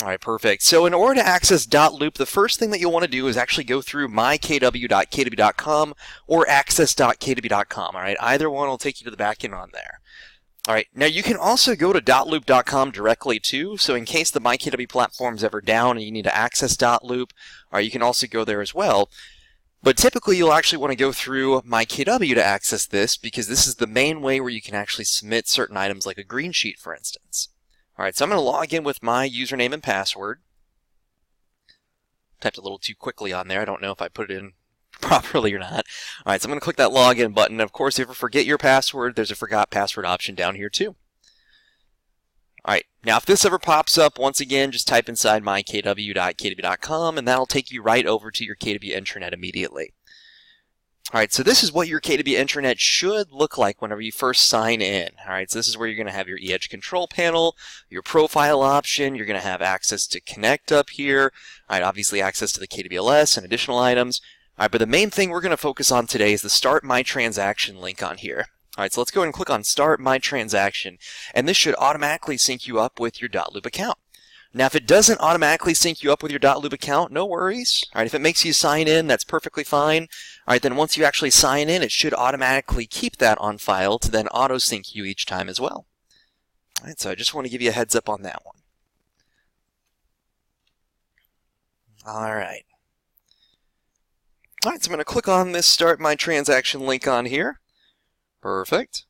All right, perfect. So in order to access Dotloop, the first thing that you'll want to do is actually go through mykw.kw.com or access.kw.com. All right, either one will take you to the back end on there. All right, now you can also go to dotloop.com directly too. So in case the MyKW platform's ever down and you need to access Dotloop, all right, you can also go there as well. But typically you'll actually want to go through MyKW to access this because this is the main way where you can actually submit certain items like a green sheet, for instance. All right, so I'm going to log in with my username and password. Typed a little too quickly on there. I don't know if I put it in properly or not. All right, so I'm going to click that login button. Of course, if you ever forget your password, there's a forgot password option down here too. All right, now if this ever pops up, once again, just type inside mykw.kw.com and that'll take you right over to your KW intranet immediately. All right, so this is what your KW intranet should look like whenever you first sign in. All right, so this is where you're going to have your edge control panel, your profile option. You're going to have access to connect up here. All right, obviously access to the KWLS and additional items. All right, but the main thing we're going to focus on today is the Start My Transaction link on here. All right, so let's go ahead and click on Start My Transaction, and this should automatically sync you up with your Dotloop account. Now, if it doesn't automatically sync you up with your Dotloop account, no worries. All right, if it makes you sign in, that's perfectly fine. All right, then once you actually sign in, it should automatically keep that on file to then auto-sync you each time as well. All right, so I just want to give you a heads up on that one. All right. All right, so I'm going to click on this Start My Transaction link on here. Perfect.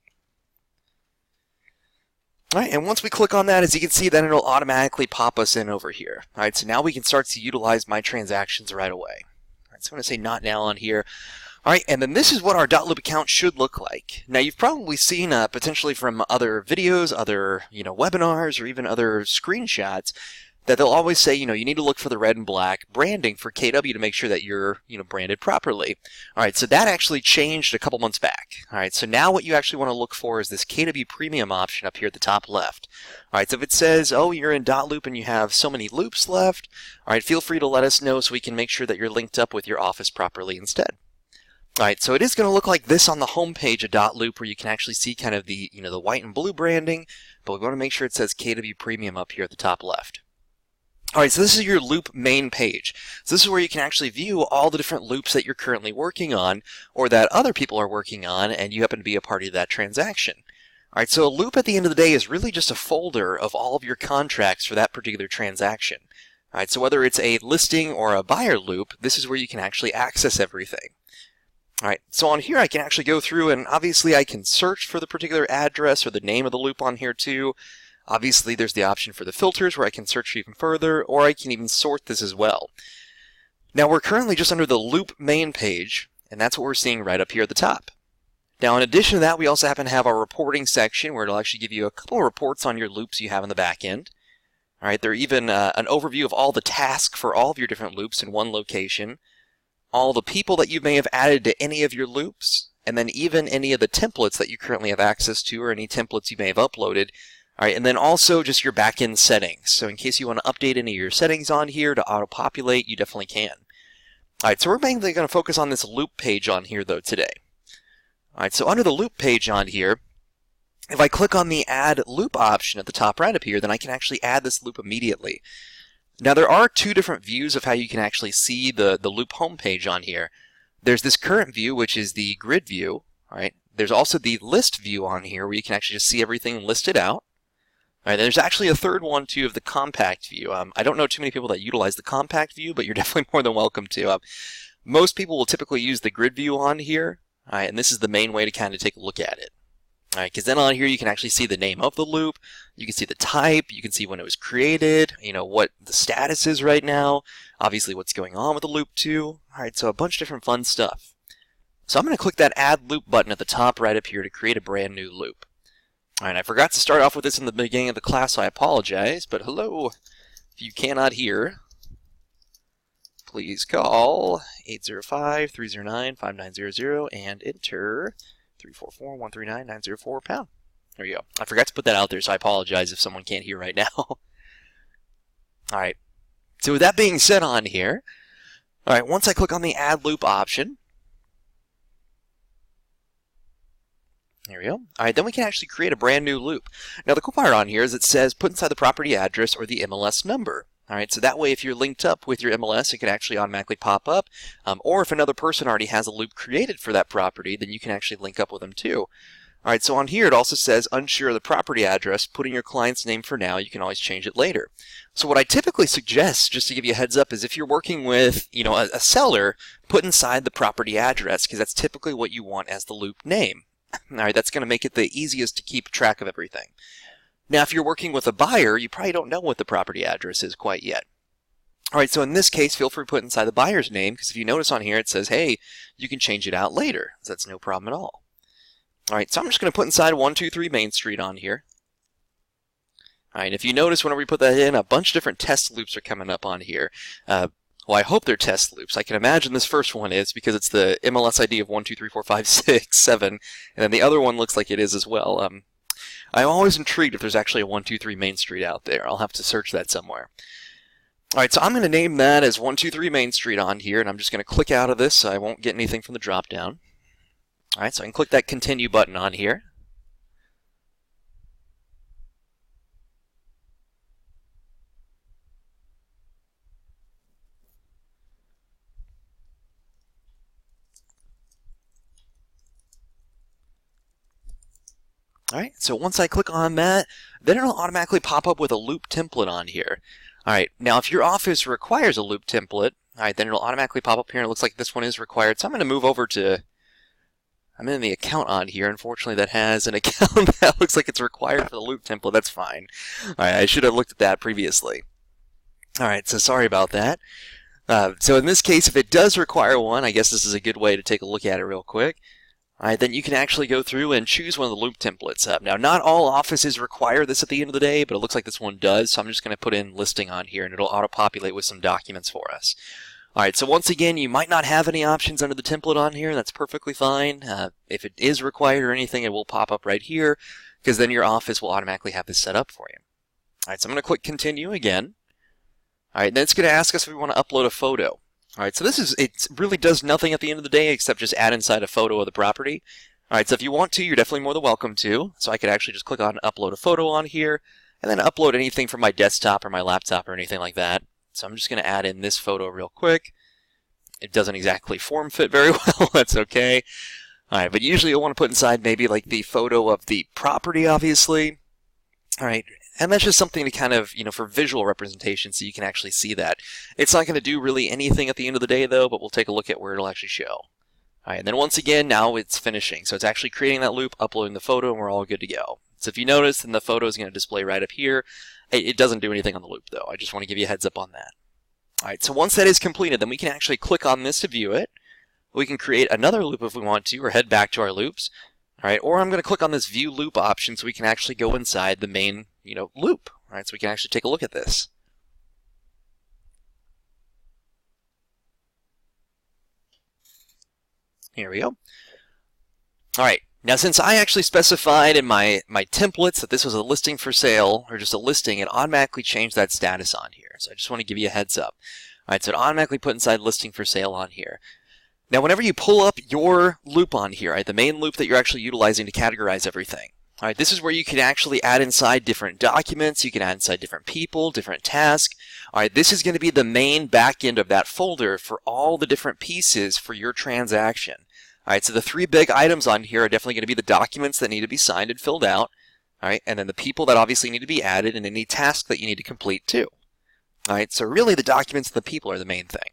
All right, and once we click on that, as you can see, then it'll automatically pop us in over here. All right, so now we can start to utilize my transactions right away. All right, so I'm going to say not now on here. All right, and then this is what our Dotloop account should look like. Now, you've probably seen potentially from other videos, other webinars, or even other screenshots that they'll always say, you need to look for the red and black branding for KW to make sure that you're, branded properly. All right, so that actually changed a couple months back. All right, so now what you actually want to look for is this KW Premium option up here at the top left. All right, so if it says, oh, you're in Dotloop and you have so many loops left, all right, feel free to let us know so we can make sure that you're linked up with your office properly instead. All right, so it is going to look like this on the home page of Dotloop, where you can actually see kind of the, the white and blue branding, but we want to make sure it says KW Premium up here at the top left. All right, so this is your loop main page. So this is where you can actually view all the different loops that you're currently working on or that other people are working on and you happen to be a party to that transaction. All right, so a loop at the end of the day is really just a folder of all of your contracts for that particular transaction. All right, so whether it's a listing or a buyer loop, this is where you can actually access everything. All right, so on here I can actually go through and obviously I can search for the particular address or the name of the loop on here too. Obviously, there's the option for the filters where I can search even further, or I can even sort this as well. Now, we're currently just under the loop main page, and that's what we're seeing right up here at the top. Now, in addition to that, we also happen to have our reporting section where it'll actually give you a couple of reports on your loops you have in the back end. All right, there's even an overview of all the tasks for all of your different loops in one location, all the people that you may have added to any of your loops, and then even any of the templates that you currently have access to or any templates you may have uploaded. All right, and then also just your back-end settings. So in case you want to update any of your settings on here to auto-populate, you definitely can. All right, so we're mainly going to focus on this loop page on here, though, today. All right, so under the loop page on here, if I click on the Add Loop option at the top right up here, then I can actually add this loop immediately. Now, there are two different views of how you can actually see the loop homepage on here. There's this current view, which is the grid view. All right, there's also the list view on here, where you can actually just see everything listed out. All right, there's actually a third one, too, of the compact view. I don't know too many people that utilize the compact view, but you're definitely more than welcome to. Most people will typically use the grid view on here, all right, and this is the main way to kind of take a look at it. All right, because then on here you can actually see the name of the loop, you can see the type, you can see when it was created, what the status is right now, obviously what's going on with the loop, too. All right, so a bunch of different fun stuff. So I'm going to click that Add Loop button at the top right up here to create a brand new loop. All right, I forgot to start off with this in the beginning of the class, so I apologize, but hello. If you cannot hear, please call 805-309-5900 and enter 344-139-904#. There you go. I forgot to put that out there, so I apologize if someone can't hear right now. All right, so with that being said on here, all right, once I click on the Add Loop option, there we go. All right, then we can actually create a brand new loop. Now, the cool part on here is it says put inside the property address or the MLS number. All right, so that way if you're linked up with your MLS, it can actually automatically pop up. Or if another person already has a loop created for that property, then you can actually link up with them too. All right, so on here it also says unsure of the property address, put in your client's name for now. You can always change it later. So what I typically suggest, just to give you a heads up, is if you're working with a seller, put inside the property address, because that's typically what you want as the loop name. All right, that's going to make it the easiest to keep track of everything. Now, if you're working with a buyer, you probably don't know what the property address is quite yet. All right, so in this case, feel free to put inside the buyer's name, because if you notice on here, it says, hey, you can change it out later. So that's no problem at all. All right, so I'm just going to put inside 123 Main Street on here. All right, if you notice, whenever we put that in, a bunch of different test loops are coming up on here. Well, I hope they're test loops. I can imagine this first one is, because it's the MLS ID of 1, 2, 3, 4, 5, 6, 7, and then the other one looks like it is as well. I'm always intrigued if there's actually a 123 Main Street out there. I'll have to search that somewhere. All right, so I'm going to name that as 123 Main Street on here, and I'm just going to click out of this so I won't get anything from the drop-down. All right, so I can click that Continue button on here. All right, so once I click on that, then it'll automatically pop up with a loop template on here. All right, now if your office requires a loop template, all right, then it'll automatically pop up here, and it looks like this one is required. So I'm going to move over to, I'm in the account on here. Unfortunately, that has an account that looks like it's required for the loop template. That's fine. All right, I should have looked at that previously. All right, so sorry about that. So in this case, if it does require one, I guess this is a good way to take a look at it real quick. All right, then you can actually go through and choose one of the loop templates. Now, not all offices require this at the end of the day, but it looks like this one does, so I'm just going to put in listing on here, and it'll auto-populate with some documents for us. All right, so once again, you might not have any options under the template on here. That's perfectly fine. If it is required or anything, it will pop up right here, because then your office will automatically have this set up for you. All right, so I'm going to click Continue again. All right, then it's going to ask us if we want to upload a photo. All right, so it really does nothing at the end of the day except just add inside a photo of the property. All right, so if you want to, you're definitely more than welcome to. So I could actually just click on Upload a Photo on here, and then upload anything from my desktop or my laptop or anything like that. So I'm just going to add in this photo real quick. It doesn't exactly form fit very well. That's okay. All right, but usually you'll want to put inside maybe like the photo of the property, obviously. All right, and that's just something to kind of, for visual representation so you can actually see that. It's not going to do really anything at the end of the day, though, but we'll take a look at where it'll actually show. All right, and then once again, now it's finishing. So it's actually creating that loop, uploading the photo, and we're all good to go. So if you notice, then the photo is going to display right up here. It doesn't do anything on the loop, though. I just want to give you a heads up on that. All right, so once that is completed, then we can actually click on this to view it. We can create another loop if we want to, or head back to our loops. All right, or I'm going to click on this View Loop option so we can actually go inside the main, loop. All right, so we can actually take a loop at this. Here we go. All right, now since I actually specified in my templates that this was a listing for sale, or just a listing, it automatically changed that status on here. So I just want to give you a heads up. All right, so it automatically put inside listing for sale on here. Now, whenever you pull up your loop on here, right, the main loop that you're actually utilizing to categorize everything, all right, this is where you can actually add inside different documents, you can add inside different people, different tasks. All right, this is going to be the main back end of that folder for all the different pieces for your transaction. All right, so the three big items on here are definitely going to be the documents that need to be signed and filled out, all right, and then the people that obviously need to be added, and any task that you need to complete too. All right, so really the documents and the people are the main thing.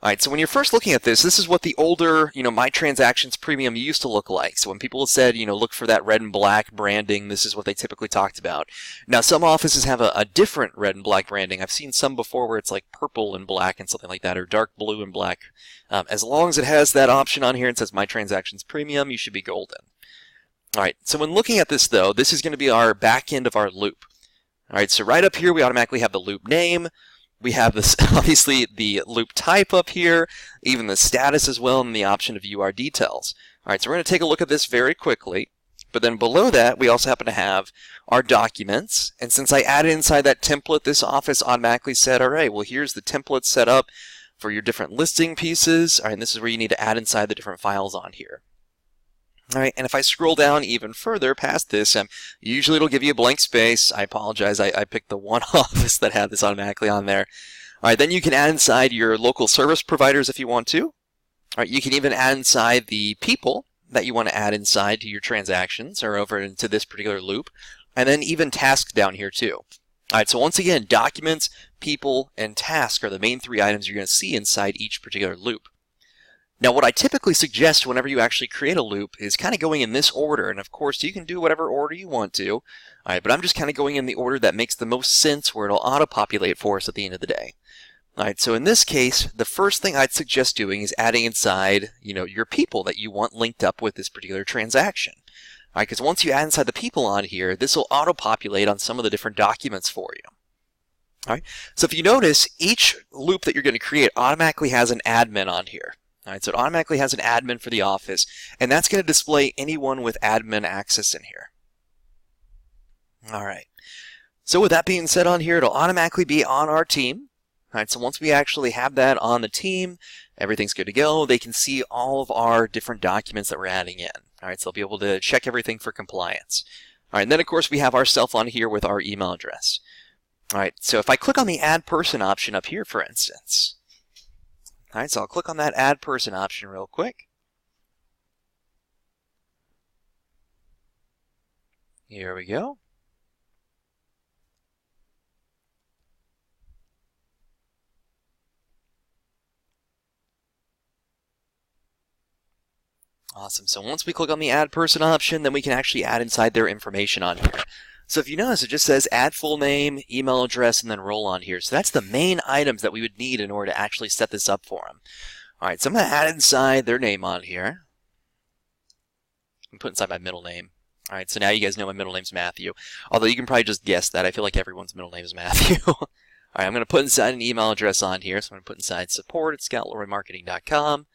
All right, so when you're first looking at this is what the older, My Transactions Premium used to look like. So when people said, look for that red and black branding, this is what they typically talked about. Now, some offices have a different red and black branding. I've seen some before where it's like purple and black and something like that, or dark blue and black. As long as it has that option on here and says My Transactions Premium, you should be golden. All right, so when looking at this, though, this is going to be our back end of our loop. All right, so right up here, we automatically have the loop name. We have this, obviously, the loop type up here, even the status as well, and the option to view our details. All right, so we're going to take a look at this very quickly. But then below that, we also happen to have our documents. And since I added inside that template, this office automatically said, all right, well, here's the template set up for your different listing pieces. All right, and this is where you need to add inside the different files on here. All right, and if I scroll down even further past this, usually it'll give you a blank space. I apologize, I picked the one office that had this automatically on there. All right, then you can add inside your local service providers if you want to. All right, you can even add inside the people that you want to add inside to your transactions or over into this particular loop, and then even tasks down here too. All right, so once again, documents, people, and task are the main three items you're going to see inside each particular loop. Now, what I typically suggest whenever you actually create a loop is kind of going in this order, and of course you can do whatever order you want to. All right, but I'm just kind of going in the order that makes the most sense, where it'll auto-populate for us at the end of the day. All right, so in this case, the first thing I'd suggest doing is adding inside, your people that you want linked up with this particular transaction. All right, because once you add inside the people on here, this will auto-populate on some of the different documents for you. All right, so if you notice, each loop that you're going to create automatically has an admin on here. All right, so it automatically has an admin for the office, and that's going to display anyone with admin access in here. All right, so with that being said on here, it'll automatically be on our team. All right, so once we actually have that on the team, everything's good to go. They can see all of our different documents that we're adding in. All right, so they'll be able to check everything for compliance. All right, and then of course we have ourselves on here with our email address. All right, so if I click on the Add Person option up here, for instance. All right, so I'll click on that Add Person option real quick. Here we go. Awesome. So once we click on the Add Person option, then we can actually add inside their information on here. So if you notice, it just says add full name, email address, and then role on here. So that's the main items that we would need in order to actually set this up for them. All right, so I'm going to add inside their name on here. I'm put inside my middle name. All right, so now you guys know my middle name's Matthew. Although you can probably just guess that. I feel like everyone's middle name is Matthew. All right, I'm going to put inside an email address on here. So I'm going to put inside support@scoutleroymarketing.com.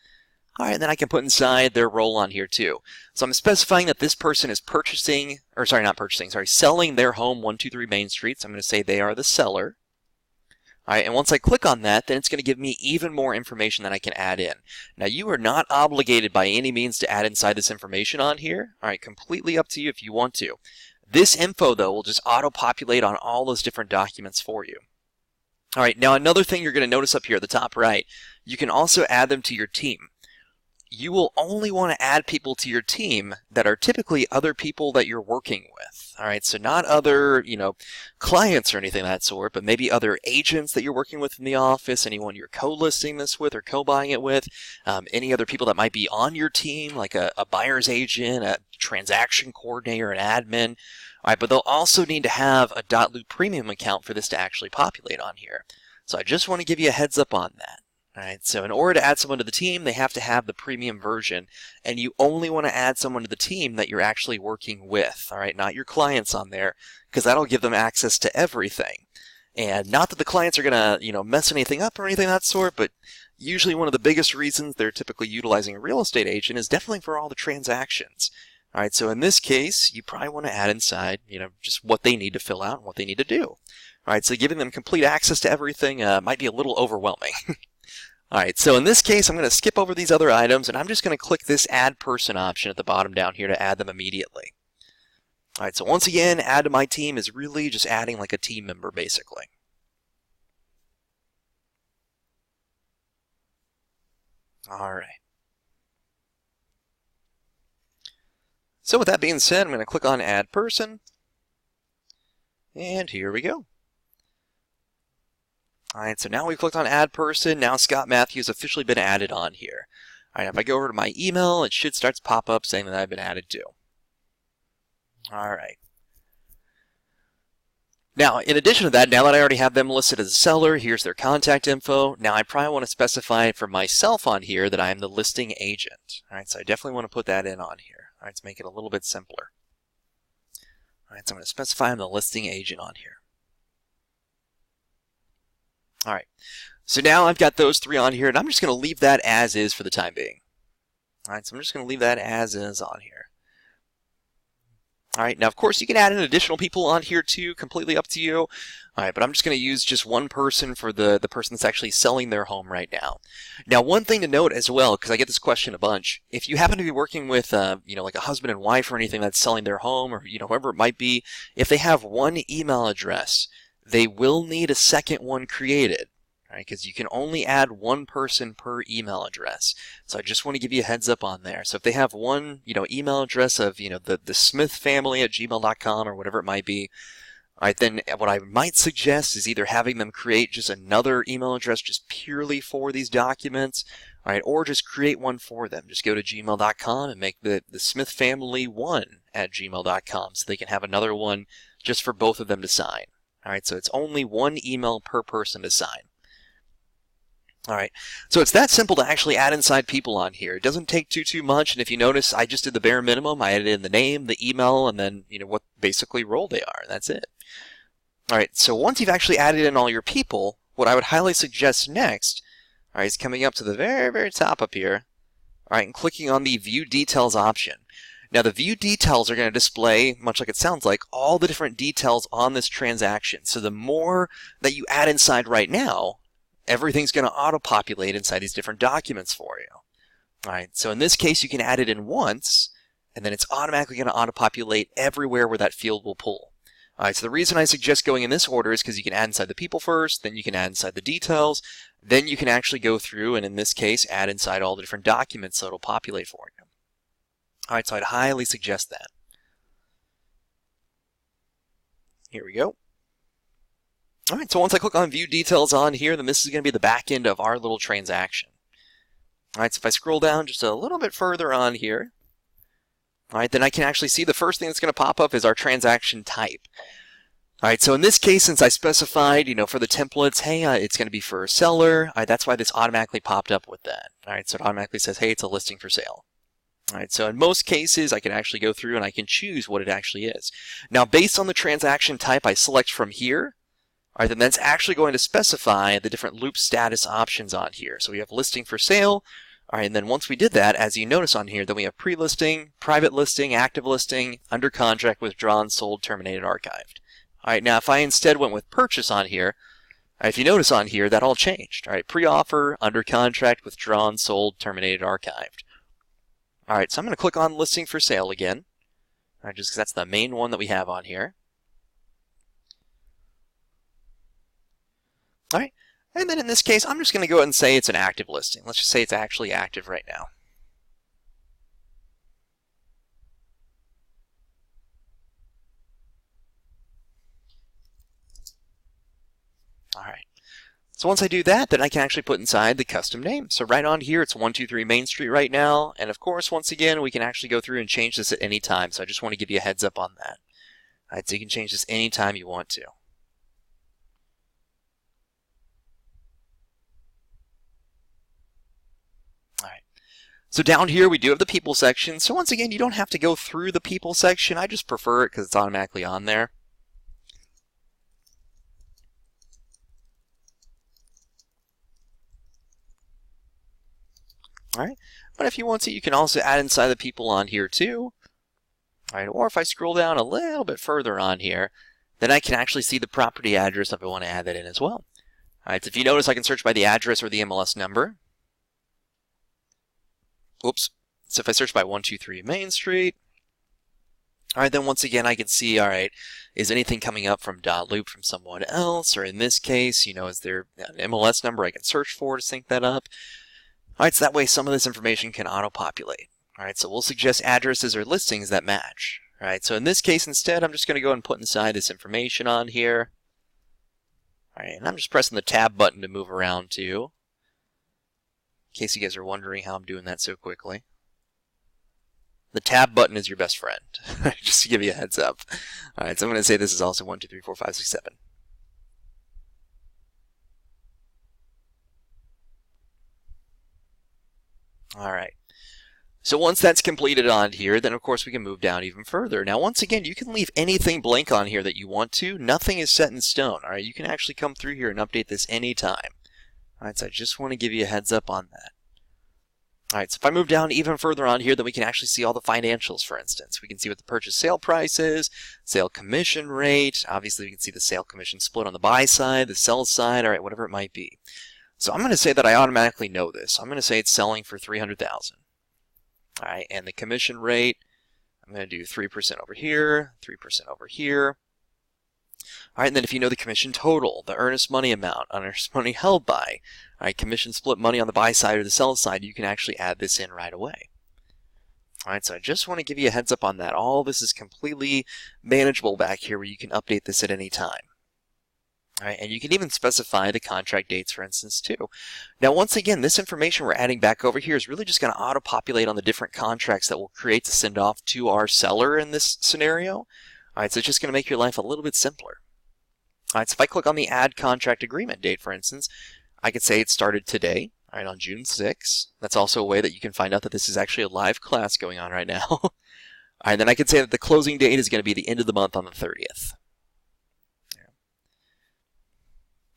All right, and then I can put inside their role on here too. So I'm specifying that this person is selling their home 123 Main Street. So I'm going to say they are the seller. All right, and once I click on that, then it's going to give me even more information that I can add in. Now, you are not obligated by any means to add inside this information on here. All right, completely up to you if you want to. This info, though, will just auto-populate on all those different documents for you. All right, now another thing you're going to notice up here at the top right, you can also add them to your team. You will only want to add people to your team that are typically other people that you're working with. All right, so not other, clients or anything of that sort, but maybe other agents that you're working with in the office, anyone you're co-listing this with or co-buying it with, any other people that might be on your team, like a buyer's agent, a transaction coordinator, an admin. All right, but they'll also need to have a Dotloop premium account for this to actually populate on here. So I just want to give you a heads up on that. All right, so in order to add someone to the team, they have to have the premium version, and you only want to add someone to the team that you're actually working with, all right, not your clients on there, because that'll give them access to everything. And not that the clients are going to, mess anything up or anything of that sort, but usually one of the biggest reasons they're typically utilizing a real estate agent is definitely for all the transactions. All right, so in this case, you probably want to add inside, just what they need to fill out and what they need to do. All right, so giving them complete access to everything might be a little overwhelming. All right, so in this case, I'm going to skip over these other items, and I'm just going to click this Add Person option at the bottom down here to add them immediately. All right, so once again, add to my team is really just adding like a team member, basically. All right. So with that being said, I'm going to click on Add Person, and here we go. All right, so now we've clicked on Add Person. Now Scott Matthews has officially been added on here. All right, if I go over to my email, it should start to pop up saying that I've been added to. All right. Now, in addition to that, now that I already have them listed as a seller, here's their contact info. Now, I probably want to specify for myself on here that I am the listing agent. All right, so I definitely want to put that in on here. All right, to make it a little bit simpler. All right, so I'm going to specify I'm the listing agent on here. All right, so now I've got those three on here, and I'm just going to leave that as is for the time being. All right, so I'm just going to leave that as is on here. All right, now of course you can add in additional people on here too, completely up to you. All right, but I'm just going to use just one person for the person that's actually selling their home right now. Now, one thing to note as well, because I get this question a bunch, if you happen to be working with, like a husband and wife or anything that's selling their home, or whoever it might be, if they have one email address, they will need a second one created. Right, because you can only add one person per email address. So I just want to give you a heads up on there. So if they have one, email address of, the Smith family at gmail.com or whatever it might be, all right, then what I might suggest is either having them create just another email address just purely for these documents, all right, or just create one for them. Just go to gmail.com and make the Smith family one at gmail.com so they can have another one just for both of them to sign. All right, so it's only one email per person to sign. All right, so it's that simple to actually add inside people on here. It doesn't take too much, and if you notice, I just did the bare minimum. I added in the name, the email, and then what basically role they are. That's it. All right, so once you've actually added in all your people, what I would highly suggest next, all right, is coming up to the very top up here, all right, and clicking on the View Details option. Now, the View Details are going to display, much like it sounds like, all the different details on this transaction. So the more that you add inside right now, everything's going to auto-populate inside these different documents for you. All right, so in this case, you can add it in once, and then it's automatically going to auto-populate everywhere where that field will pull. All right, so the reason I suggest going in this order is because you can add inside the people first, then you can add inside the details, then you can actually go through and, in this case, add inside all the different documents so it'll populate for you. All right, so I'd highly suggest that. Here we go. All right, so once I click on View Details on here, then this is going to be the back end of our little transaction. All right, so if I scroll down just a little bit further on here, all right, then I can actually see the first thing that's going to pop up is our transaction type. All right, so in this case, since I specified, for the templates, hey, it's going to be for a seller, all right, that's why this automatically popped up with that. All right, so it automatically says, hey, it's a listing for sale. All right, so in most cases, I can actually go through and I can choose what it actually is. Now, based on the transaction type I select from here, all right, then that's actually going to specify the different loop status options on here. So we have listing for sale. All right, and then once we did that, as you notice on here, then we have pre-listing, private listing, active listing, under contract, withdrawn, sold, terminated, archived. All right, now if I instead went with purchase on here, all right, if you notice on here, that all changed. All right, pre-offer, under contract, withdrawn, sold, terminated, archived. All right, so I'm going to click on listing for sale again, all right, just because that's the main one that we have on here. All right, and then in this case, I'm just going to go ahead and say it's an active listing. Let's just say it's actually active right now. All right, so once I do that, then I can actually put inside the custom name. So right on here, it's 123 Main Street right now. And of course, once again, we can actually go through and change this at any time. So I just want to give you a heads up on that. All right, so you can change this anytime you want to. All right. So down here, we do have the people section. So once again, you don't have to go through the people section. I just prefer it because it's automatically on there. All right, but if you want to, you can also add inside the people on here too. All right, or if I scroll down a little bit further on here, then I can actually see the property address if I want to add that in as well. All right, so if you notice, I can search by the address or the MLS number. Oops. So if I search by 123 Main Street, all right, then once again, I can see, all right, is anything coming up from Dotloop from someone else? Or in this case, is there an MLS number I can search for to sync that up? All right, so that way some of this information can auto-populate. All right, so we'll suggest addresses or listings that match. All right, so in this case, instead, I'm just going to go and put inside this information on here. All right, and I'm just pressing the tab button to move around too, in case you guys are wondering how I'm doing that so quickly. The tab button is your best friend, just to give you a heads up. All right, so I'm going to say this is also 1, 2, 3, 4, 5, 6, 7. All right, so once that's completed on here, then of course we can move down even further. Now, once again, you can leave anything blank on here that you want to. Nothing is set in stone. All right, you can actually come through here and update this anytime. All right, so I just want to give you a heads up on that. All right, so if I move down even further on here, then we can actually see all the financials, for instance. We can see what the purchase sale price is, sale commission rate. Obviously, we can see the sale commission split on the buy side, the sell side, all right, whatever it might be. So I'm going to say that I automatically know this. I'm going to say it's selling for $300,000. All right, and the commission rate, I'm going to do 3% over here, 3% over here. All right, and then if you know the commission total, the earnest money amount, unearnest money held by, all right, commission split money on the buy side or the sell side, you can actually add this in right away. All right, so I just want to give you a heads up on that. All this is completely manageable back here where you can update this at any time. All right, and you can even specify the contract dates, for instance, too. Now, once again, this information we're adding back over here is really just going to auto-populate on the different contracts that we'll create to send off to our seller in this scenario. All right, so it's just going to make your life a little bit simpler. All right, so if I click on the Add Contract Agreement date, for instance, I could say it started today, all right, on June 6th. That's also a way that you can find out that this is actually a live class going on right now. All right, then I could say that the closing date is going to be the end of the month on the 30th.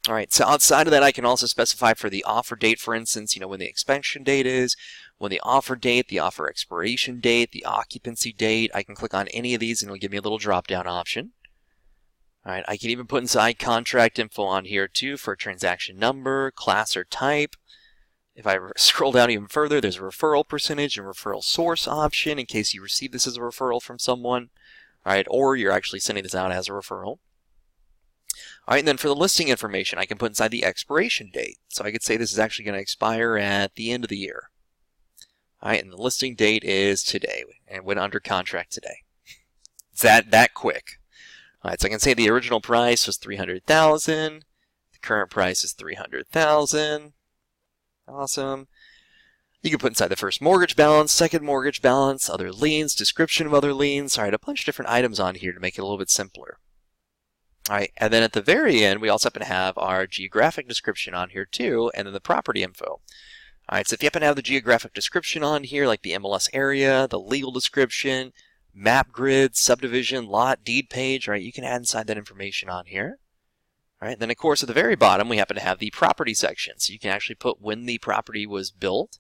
All right, so outside of that, I can also specify for the offer date, for instance, when the expansion date is, when the offer date, the offer expiration date, the occupancy date. I can click on any of these and it'll give me a little drop-down option. All right, I can even put inside contract info on here too for transaction number, class, or type. If I scroll down even further, there's a referral percentage and referral source option in case you receive this as a referral from someone, all right, or you're actually sending this out as a referral. All right, and then for the listing information, I can put inside the expiration date. So I could say this is actually going to expire at the end of the year. All right, and the listing date is today, and it went under contract today. It's that quick. All right, so I can say the original price was $300,000. The current price is $300,000. Awesome. You can put inside the first mortgage balance, second mortgage balance, other liens, description of other liens. All right, a bunch of different items on here to make it a little bit simpler. All right, and then at the very end, we also happen to have our geographic description on here too, and then the property info. All right, so if you happen to have the geographic description on here, like the MLS area, the legal description, map grid, subdivision, lot, deed page, right, you can add inside that information on here. All right, then of course at the very bottom, we happen to have the property section. So you can actually put when the property was built.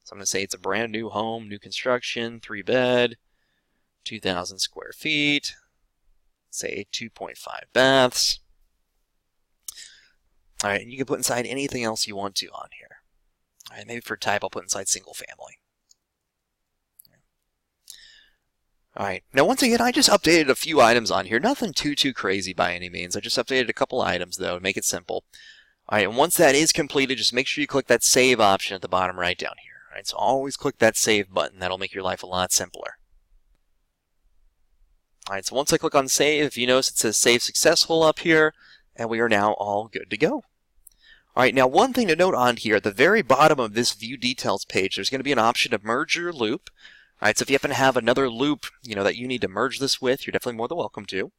So I'm going to say it's a brand new home, new construction, 3-bed, 2,000 square feet. Say 2.5 baths. All right, and you can put inside anything else you want to on here. All right, maybe for type, I'll put inside single family. All right, now once again, I just updated a few items on here. Nothing too crazy by any means. I just updated a couple items though to make it simple. All right, and once that is completed, just make sure you click that save option at the bottom right down here. All right, so always click that save button. That'll make your life a lot simpler. All right, so once I click on save, if you notice it says save successful up here, and we are now all good to go. All right, now one thing to note on here, at the very bottom of this view details page, there's going to be an option to merge your loop. All right, so if you happen to have another loop, that you need to merge this with, you're definitely more than welcome to.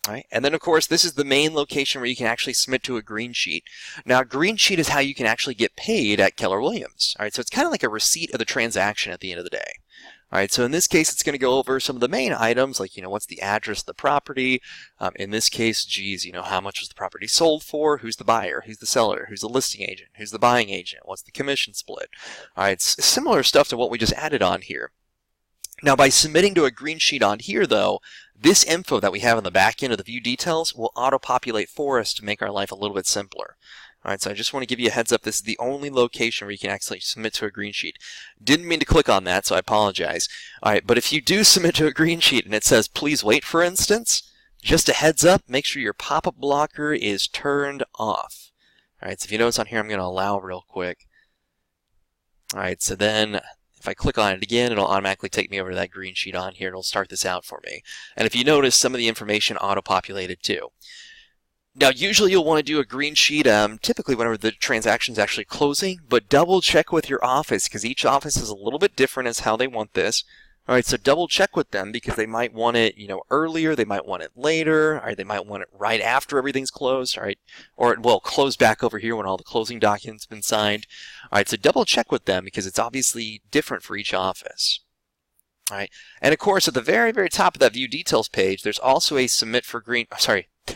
All right, and then of course, this is the main location where you can actually submit to a green sheet. Now, a green sheet is how you can actually get paid at Keller Williams. All right, so it's kind of like a receipt of the transaction at the end of the day. All right, so in this case, it's going to go over some of the main items, like, what's the address of the property? In this case, how much was the property sold for? Who's the buyer? Who's the seller? Who's the listing agent? Who's the buying agent? What's the commission split? All right, it's similar stuff to what we just added on here. Now, by submitting to a green sheet on here, though, this info that we have on the back end of the view details will auto-populate for us to make our life a little bit simpler. All right, so I just want to give you a heads up. This is the only location where you can actually submit to a green sheet. Didn't mean to click on that, so I apologize. All right, but if you do submit to a green sheet and it says, please wait, for instance, just a heads up, make sure your pop-up blocker is turned off. All right, so if you notice on here, I'm going to allow real quick. All right, so then if I click on it again, it'll automatically take me over to that green sheet on here, and it'll start this out for me. And if you notice, some of the information auto-populated too. Now, usually you'll want to do a green sheet typically whenever the transaction's actually closing, but double check with your office because each office is a little bit different as how they want this. All right, so double check with them because they might want it, earlier, they might want it later, all right, they might want it right after everything's closed, all right, or it will close back over here when all the closing documents have been signed. All right, so double check with them because it's obviously different for each office. All right, and of course, at the very, very top of that view details page, there's also a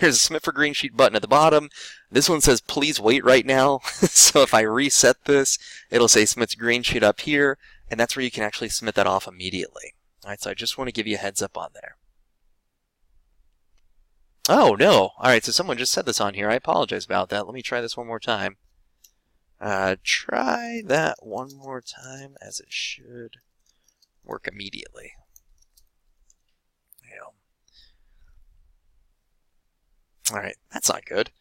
there's a submit for green sheet button at the bottom. This one says please wait right now. So if I reset this, it'll say submit to green sheet up here, and that's where you can actually submit that off immediately. All right, so I just want to give you a heads up on there. Oh no! All right, so someone just said this on here. I apologize about that. Let me try this one more time. Try that one more time, as it should work immediately. Yeah. All right, that's not good.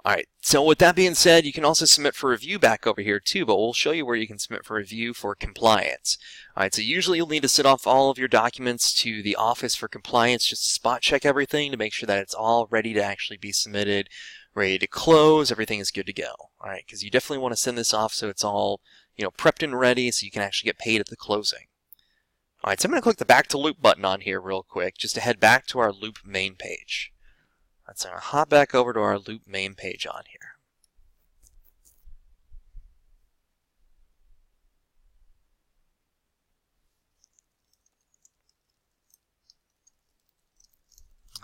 All right, so with that being said, you can also submit for review back over here too, but we'll show you where you can submit for review for compliance. All right, so usually you'll need to send off all of your documents to the office for compliance just to spot check everything to make sure that it's all ready to actually be submitted, ready to close, everything is good to go. All right, because you definitely want to send this off so it's all, prepped and ready so you can actually get paid at the closing. All right, so I'm going to click the Back to Loop button on here real quick just to head back to our Loop main page. Let's hop back over to our Loop main page on here.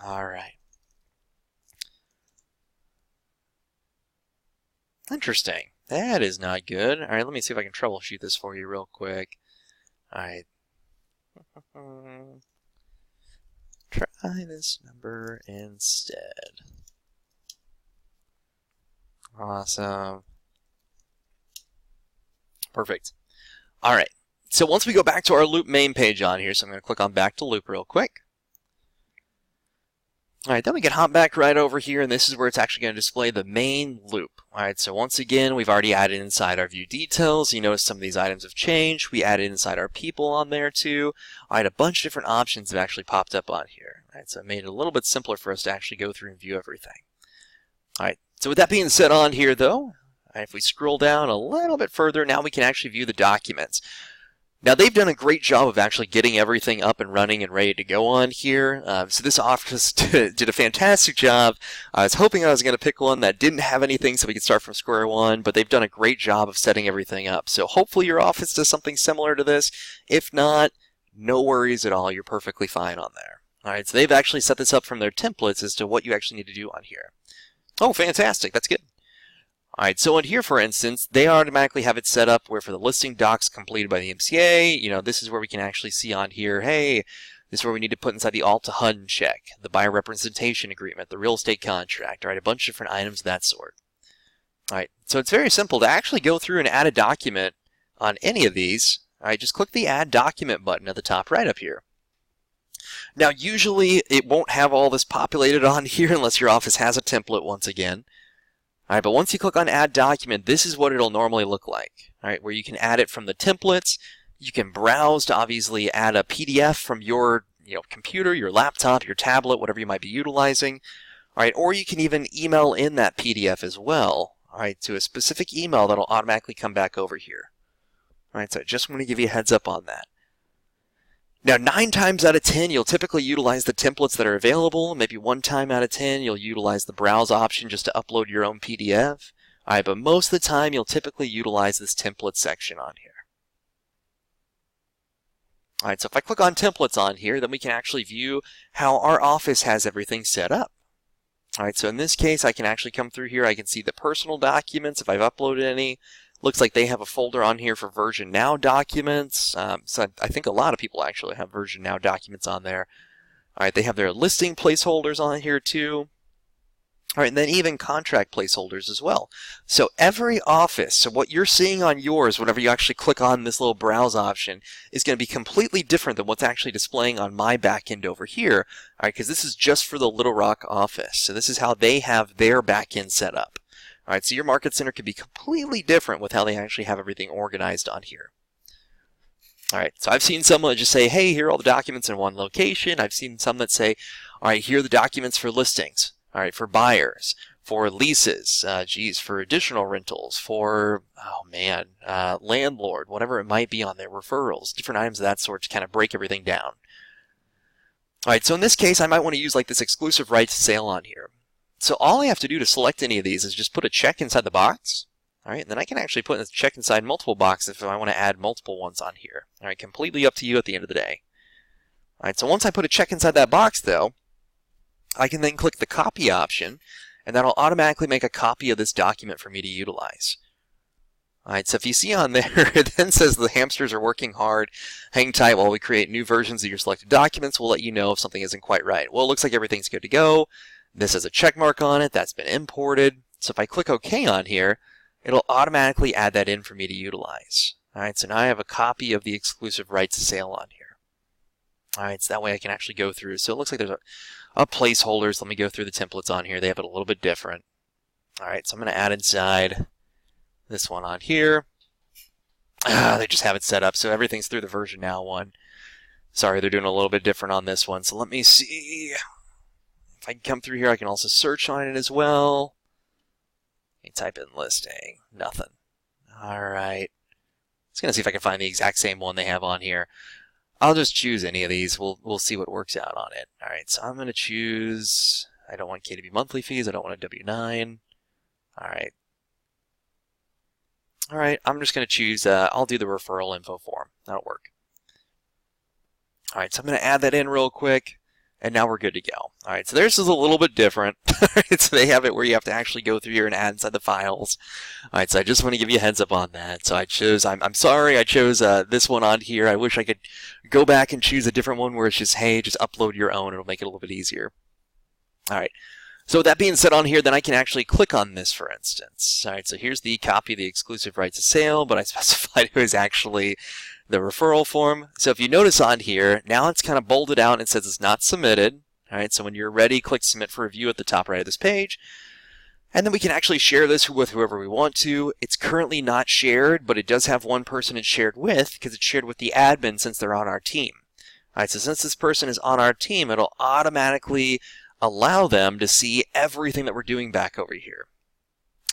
All right. Interesting. That is not good. All right, let me see if I can troubleshoot this for you real quick. All right. Try this number instead. Awesome. Perfect. All right. So once we go back to our Loop main page on here, so I'm going to click on Back to Loop real quick. All right, then we can hop back right over here, and this is where it's actually going to display the main loop. All right, so once again, we've already added inside our view details. You notice some of these items have changed. We added inside our people on there too. All right, a bunch of different options have actually popped up on here. All right, so it made it a little bit simpler for us to actually go through and view everything. All right, so with that being said on here though, if we scroll down a little bit further, now we can actually view the documents. Now, they've done a great job of actually getting everything up and running and ready to go on here. So this office did a fantastic job. I was hoping I was going to pick one that didn't have anything so we could start from square one, but they've done a great job of setting everything up. So hopefully your office does something similar to this. If not, no worries at all. You're perfectly fine on there. All right, so they've actually set this up from their templates as to what you actually need to do on here. Oh, fantastic. That's good. All right, so in here, for instance, they automatically have it set up where for the listing docs completed by the MCA, this is where we can actually see on here, hey, this is where we need to put inside the alt to HUD check, the buyer representation agreement, the real estate contract, all right, a bunch of different items of that sort. All right, so it's very simple to actually go through and add a document on any of these. All right, just click the Add Document button at the top right up here. Now, usually it won't have all this populated on here unless your office has a template once again. All right, but once you click on Add Document, this is what it'll normally look like. All right, where you can add it from the templates. You can browse to obviously add a PDF from your computer, your laptop, your tablet, whatever you might be utilizing. All right, or you can even email in that PDF as well. All right, to a specific email that'll automatically come back over here. All right, so I just want to give you a heads up on that. Now, 9 times out of 10, you'll typically utilize the templates that are available. Maybe 1 time out of 10, you'll utilize the browse option just to upload your own PDF. All right, but most of the time, you'll typically utilize this template section on here. All right, so if I click on templates on here, then we can actually view how our office has everything set up. All right, so in this case, I can actually come through here. I can see the personal documents if I've uploaded any. Looks like they have a folder on here for version now documents. So I think a lot of people actually have version now documents on there. All right, they have their listing placeholders on here too. All right, and then even contract placeholders as well. So every office, so what you're seeing on yours, whenever you actually click on this little browse option, is going to be completely different than what's actually displaying on my back end over here. All right, because this is just for the Little Rock office. So this is how they have their back end set up. All right, so your market center could be completely different with how they actually have everything organized on here. All right, so I've seen some that just say, hey, here are all the documents in one location. I've seen some that say, all right, here are the documents for listings, all right, for buyers, for leases, for additional rentals, for, landlord, whatever it might be on there, referrals, different items of that sort to kind of break everything down. All right, so in this case, I might want to use like this exclusive right to sale on here. So all I have to do to select any of these is just put a check inside the box. All right, and then I can actually put a check inside multiple boxes if I want to add multiple ones on here. All right, completely up to you at the end of the day. All right, so once I put a check inside that box, though, I can then click the copy option, and that'll automatically make a copy of this document for me to utilize. Alright, so if you see on there, it then says the hamsters are working hard. Hang tight while we create new versions of your selected documents. We'll let you know if something isn't quite right. Well, it looks like everything's good to go. This has a check mark on it. That's been imported. So if I click OK on here, it'll automatically add that in for me to utilize. Alright, so now I have a copy of the exclusive rights to sale on here. Alright, so that way I can actually go through. So it looks like there's a placeholder. So let me go through the templates on here. They have it a little bit different. Alright, so I'm going to add inside this one on here. They just have it set up, so everything's through the version now one. Sorry, they're doing a little bit different on this one. So let me see. If I can come through here, I can also search on it as well. Let me type in listing. Nothing. Alright. Just going to see if I can find the exact same one they have on here. I'll just choose any of these. We'll see what works out on it. Alright, so I'm going to choose... I don't want KW monthly fees. I don't want a W-9. Alright. Alright, I'm just going to choose, I'll do the referral info form. That'll work. Alright, so I'm going to add that in real quick, and now we're good to go. Alright, so theirs is a little bit different. So they have it where you have to actually go through here and add inside the files. Alright, so I just want to give you a heads up on that. So I chose, I'm sorry, I chose this one on here. I wish I could go back and choose a different one where it's just, hey, just upload your own. It'll make it a little bit easier. Alright. So with that being said on here, then I can actually click on this, for instance. All right, so here's the copy of the exclusive rights of sale, but I specified it was actually the referral form. So if you notice on here, now it's kind of bolded out and it says it's not submitted. All right, so when you're ready, click Submit for Review at the top right of this page. And then we can actually share this with whoever we want to. It's currently not shared, but it does have one person it's shared with because it's shared with the admin since they're on our team. All right, so since this person is on our team, it'll automatically allow them to see everything that we're doing back over here.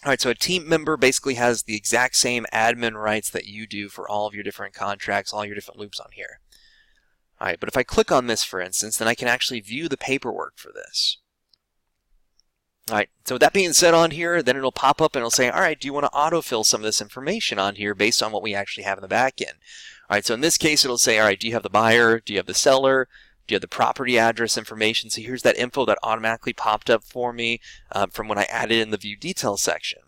Alright, so a team member basically has the exact same admin rights that you do for all of your different contracts, all your different loops on here. Alright, but if I click on this, for instance, then I can actually view the paperwork for this. Alright, so with that being said on here, then it'll pop up and it'll say, alright, do you want to autofill some of this information on here based on what we actually have in the back end? Alright, so in this case, it'll say, alright, do you have the buyer? Do you have the seller? Do you have the property address information? So here's that info that automatically popped up for me from when I added in the view details section.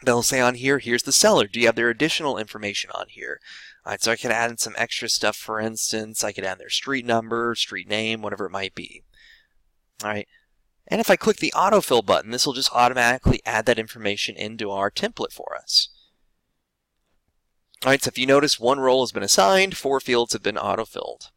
They'll say on here, here's the seller. Do you have their additional information on here? Alright, so I can add in some extra stuff. For instance, I could add their street number, street name, whatever it might be. Alright, and if I click the autofill button, this will just automatically add that information into our template for us. Alright, so if you notice, one role has been assigned, 4 fields have been autofilled.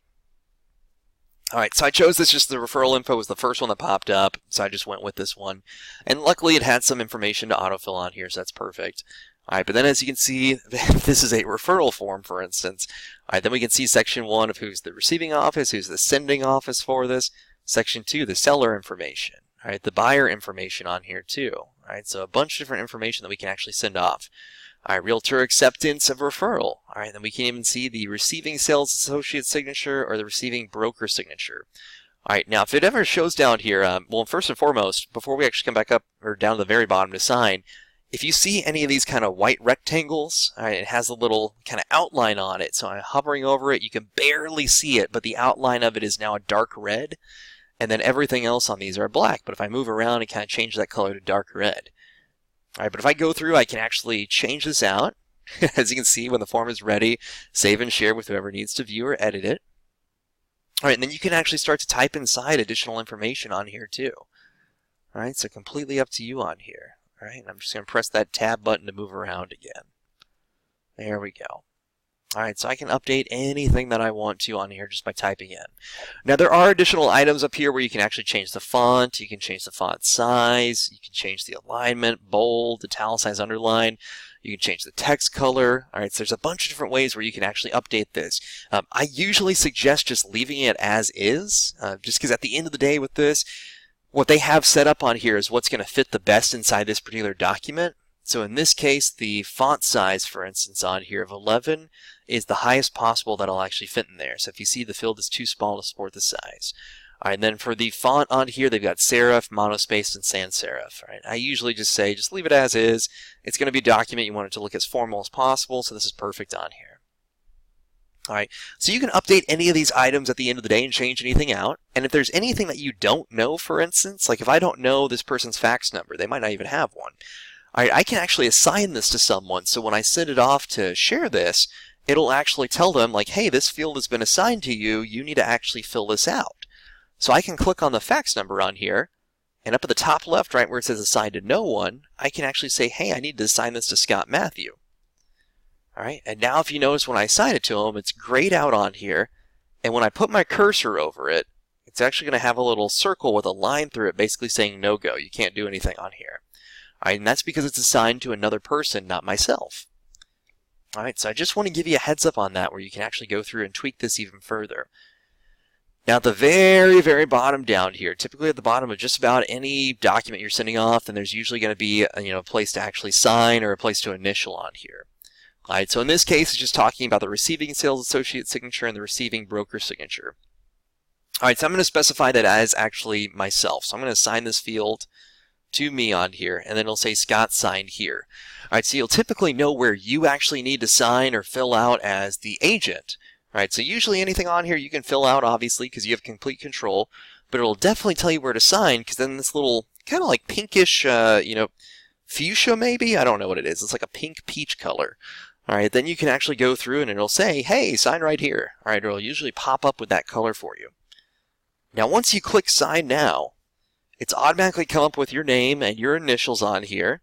Alright, so I chose this, just the referral info was the first one that popped up, so I just went with this one. And luckily it had some information to autofill on here, so that's perfect. Alright, but then as you can see, this is a referral form, for instance. Alright, then we can see section 1 of who's the receiving office, who's the sending office for this. Section 2, the seller information. Alright, the buyer information on here too. Alright, so a bunch of different information that we can actually send off. Alright, realtor acceptance of referral. Alright, then we can even see the receiving sales associate signature or the receiving broker signature. Alright, now if it ever shows down here, well, first and foremost, before we actually come back up or down to the very bottom to sign, if you see any of these kind of white rectangles, alright, it has a little kind of outline on it. So I'm hovering over it, you can barely see it, but the outline of it is now a dark red, and then everything else on these are black. But if I move around, it kind of changes that color to dark red. Alright, but if I go through, I can actually change this out. As you can see, when the form is ready, save and share with whoever needs to view or edit it. Alright, and then you can actually start to type inside additional information on here too. Alright, so completely up to you on here. Alright, and I'm just going to press that tab button to move around again. There we go. Alright, so I can update anything that I want to on here just by typing in. Now there are additional items up here where you can actually change the font, you can change the font size, you can change the alignment, bold, italicize, underline, you can change the text color. Alright, so there's a bunch of different ways where you can actually update this. I usually suggest just leaving it as is, just because at the end of the day with this, what they have set up on here is what's going to fit the best inside this particular document. So in this case, the font size, for instance, on here of 11 is the highest possible that'll actually fit in there. So if you see the field is too small to support the size. Alright, and then for the font on here, they've got serif, monospaced, and sans serif. Alright, I usually just say, just leave it as is. It's going to be a document. You want it to look as formal as possible, so this is perfect on here. All right, so you can update any of these items at the end of the day and change anything out. And if there's anything that you don't know, for instance, like if I don't know this person's fax number, they might not even have one. All right, I can actually assign this to someone. So when I send it off to share this, it'll actually tell them like, hey, this field has been assigned to you. You need to actually fill this out. So I can click on the fax number on here, and up at the top left, right where it says assigned to no one, I can actually say, hey, I need to assign this to Scott Matthew. All right, and now if you notice when I assign it to him, it's grayed out on here, and when I put my cursor over it, it's actually going to have a little circle with a line through it basically saying no go. You can't do anything on here. All right, and that's because it's assigned to another person, not myself. All right, so I just want to give you a heads up on that where you can actually go through and tweak this even further. Now at the very, very bottom down here, typically at the bottom of just about any document you're sending off, then there's usually going to be a place to actually sign or a place to initial on here. All right, so in this case, it's just talking about the receiving sales associate signature and the receiving broker signature. All right, so I'm going to specify that as actually myself. So I'm going to assign this field to me on here, and then it'll say Scott signed here. All right, so you'll typically know where you actually need to sign or fill out as the agent. All right, so usually anything on here you can fill out, obviously, because you have complete control, but it'll definitely tell you where to sign, because then this little kind of like pinkish, fuchsia maybe? I don't know what it is. It's like a pink peach color. All right, then you can actually go through and it'll say, hey, sign right here. All right, it'll usually pop up with that color for you. Now, once you click sign now, it's automatically come up with your name and your initials on here.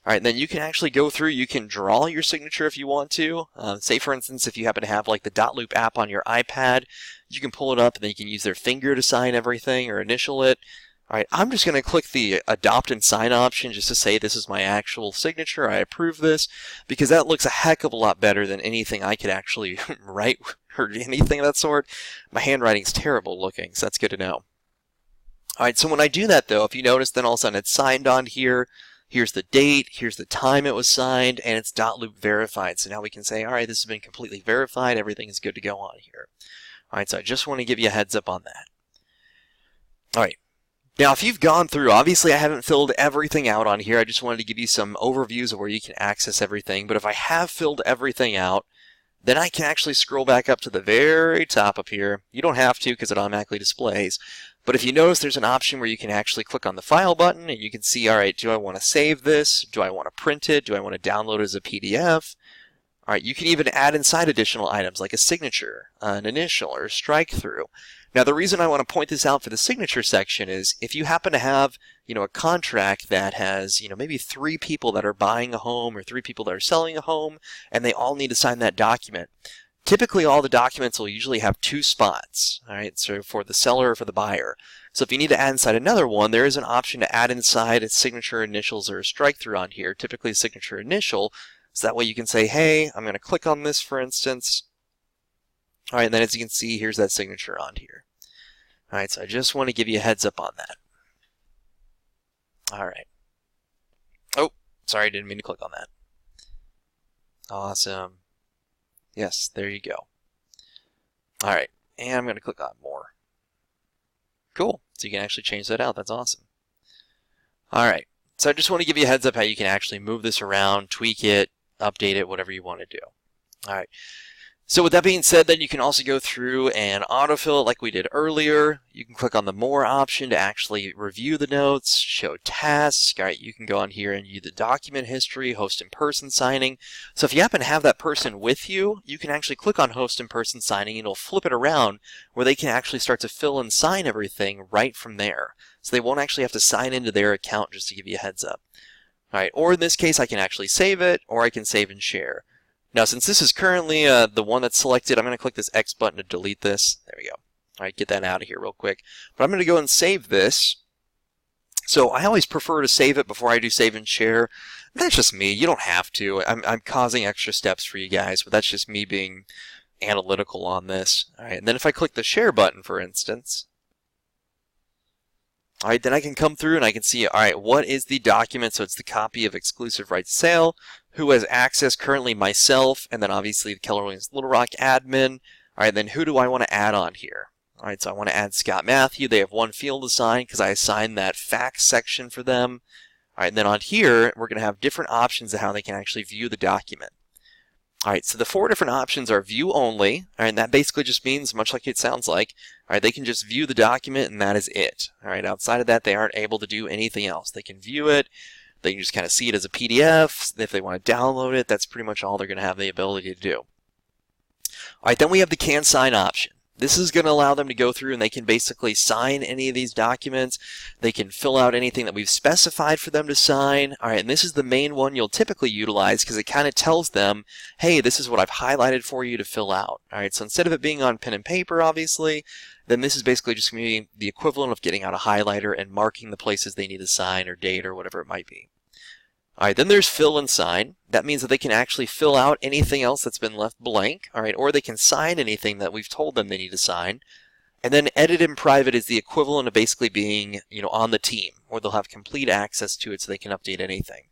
All right, and then you can actually go through, you can draw your signature if you want to. Say, for instance, if you happen to have like the Dotloop app on your iPad, you can pull it up and then you can use their finger to sign everything or initial it. All right, I'm just going to click the adopt and sign option just to say this is my actual signature. I approve this because that looks a heck of a lot better than anything I could actually write or anything of that sort. My handwriting's terrible looking, so that's good to know. All right, so when I do that though, if you notice, then all of a sudden it's signed on here. Here's the date, here's the time it was signed, and it's Dotloop verified. So now we can say, all right, this has been completely verified. Everything is good to go on here. All right, so I just want to give you a heads up on that. All right. Now, if you've gone through, obviously I haven't filled everything out on here. I just wanted to give you some overviews of where you can access everything. But if I have filled everything out, then I can actually scroll back up to the very top up here. You don't have to because it automatically displays. But if you notice, there's an option where you can actually click on the File button and you can see, all right, do I want to save this? Do I want to print it? Do I want to download it as a PDF? All right, you can even add inside additional items like a signature, an initial, or a strike through. Now, the reason I want to point this out for the signature section is if you happen to have, a contract that has, maybe 3 people that are buying a home or 3 people that are selling a home, and they all need to sign that document. Typically, all the documents will usually have 2 spots, all right, so for the seller or for the buyer. So if you need to add inside another one, there is an option to add inside a signature, initials, or a strike through on here, typically a signature initial, so that way you can say, hey, I'm going to click on this, for instance. All right, and then as you can see, here's that signature on here. All right, so I just want to give you a heads up on that. All right. Oh, sorry, I didn't mean to click on that. Awesome. Yes, there you go. All right, and I'm going to click on more. Cool, so you can actually change that out. That's awesome. All right, so I just want to give you a heads up how you can actually move this around, tweak it, update it, whatever you want to do. All right. So with that being said, then you can also go through and autofill it like we did earlier. You can click on the More option to actually review the notes, show tasks. All right, you can go on here and view the document history, host in-person signing. So if you happen to have that person with you, you can actually click on host in-person signing and it'll flip it around where they can actually start to fill and sign everything right from there. So they won't actually have to sign into their account, just to give you a heads up. All right, or in this case, I can actually save it, or I can save and share. Now, since this is currently the one that's selected, I'm going to click this X button to delete this. There we go. All right, get that out of here real quick. But I'm going to go and save this. So I always prefer to save it before I do save and share. That's just me. You don't have to. I'm causing extra steps for you guys, but that's just me being analytical on this. All right, and then if I click the share button, for instance, all right, then I can come through and I can see, all right, what is the document? So it's the copy of exclusive right to sale. Who has access currently? Myself, and then obviously the Keller Williams Little Rock admin. All right, then who do I want to add on here? All right, so I want to add Scott Matthew. They have one field assigned because I assigned that fax section for them. All right, and then on here, we're going to have different options of how they can actually view the document. All right, so the 4 different options are view only, all right, and that basically just means, much like it sounds like, all right, they can just view the document and that is it. All right, outside of that, they aren't able to do anything else. They can view it, they can just kind of see it as a PDF. If they want to download it, that's pretty much all they're going to have the ability to do. All right, then we have the can sign option. This is going to allow them to go through and they can basically sign any of these documents. They can fill out anything that we've specified for them to sign. All right, and this is the main one you'll typically utilize because it kind of tells them, hey, this is what I've highlighted for you to fill out. All right, so instead of it being on pen and paper, obviously, then this is basically just going to be the equivalent of getting out a highlighter and marking the places they need to sign or date or whatever it might be. All right, then there's fill and sign. That means that they can actually fill out anything else that's been left blank, all right, or they can sign anything that we've told them they need to sign. And then edit in private is the equivalent of basically being, on the team, where they'll have complete access to it so they can update anything.